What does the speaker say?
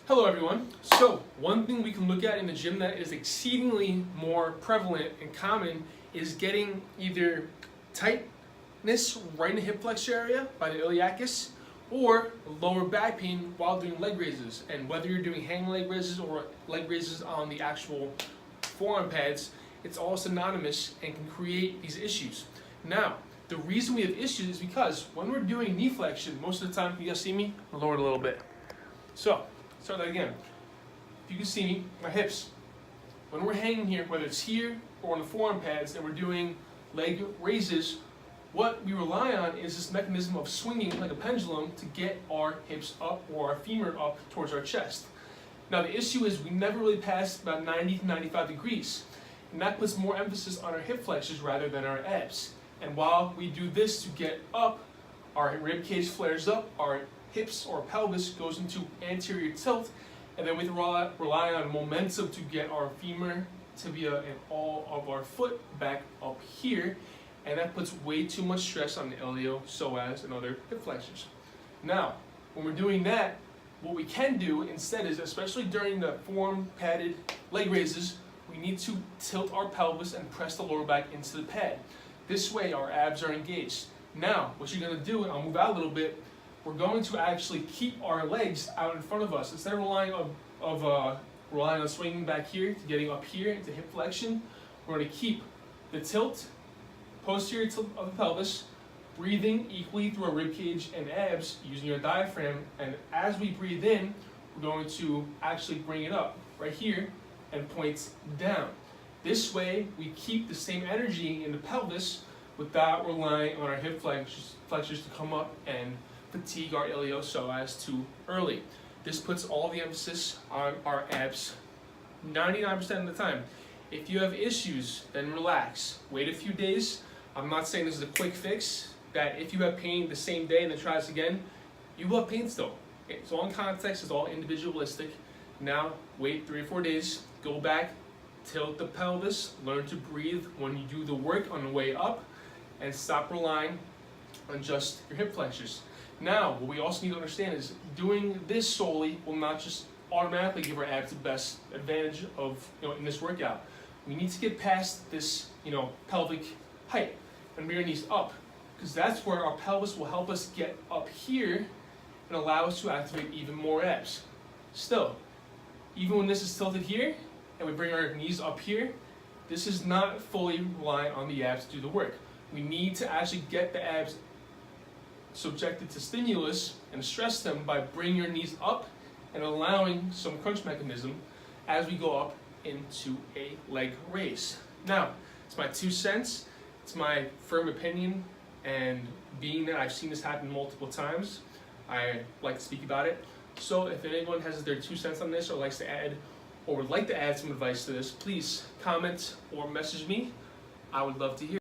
Hello everyone. So one thing we can look at in the gym that is exceedingly more prevalent and common is getting either tightness right in the hip flexor area by the iliacus or lower back pain while doing leg raises. And whether you're doing hanging leg raises or leg raises on the actual forearm pads, it's all synonymous and can create these issues. Now, the reason we have issues is because when we're doing knee flexion, most of the time, you guys see me? I'll lower it a little bit. So, start that again. If you can see me, my hips. When we're hanging here, whether it's here or on the forearm pads, and we're doing leg raises, what we rely on is this mechanism of swinging like a pendulum to get our hips up or our femur up towards our chest. Now the issue is we never really pass about 90 to 95 degrees, and that puts more emphasis on our hip flexors rather than our abs. And while we do this to get up, our rib cage flares up, our hips or pelvis goes into anterior tilt, and then we rely on momentum to get our femur, tibia, and all of our foot back up here, and that puts way too much stress on the ilio, psoas, and other hip flexors. Now, when we're doing that, what we can do instead is, especially during the forearm padded leg raises, we need to tilt our pelvis and press the lower back into the pad. This way our abs are engaged. Now, what you're going to do, and I'll move out a little bit, we're going to actually keep our legs out in front of us. Instead of relying on swinging back here to getting up here into hip flexion, we're going to keep the tilt, posterior tilt of the pelvis, breathing equally through our rib cage and abs using your diaphragm. And as we breathe in, we're going to actually bring it up right here and point down. This way, we keep the same energy in the pelvis without relying on our hip flexors to come up and fatigue our iliopsoas too early. This puts all the emphasis on our abs 99% of the time. If you have issues, then relax. Wait a few days. I'm not saying this is a quick fix, that if you have pain the same day and then try this again, you will have pain still. It's all in context, it's all individualistic. Now, wait 3 or 4 days, go back, tilt the pelvis, learn to breathe when you do the work on the way up, and stop relying on just your hip flexors. Now, what we also need to understand is doing this solely will not just automatically give our abs the best advantage of, in this workout. We need to get past this, pelvic height and bring our knees up, because that's where our pelvis will help us get up here and allow us to activate even more abs. Still, even when this is tilted here and we bring our knees up here, this is not fully reliant on the abs to do the work. We need to actually get the abs subjected to stimulus and stress them by bringing your knees up and allowing some crunch mechanism as we go up into a leg raise. Now, it's my 2 cents, it's my firm opinion, and being that I've seen this happen multiple times, I like to speak about it. So if anyone has their 2 cents on this or likes to add or would like to add some advice to this, please comment or message me. I would love to hear.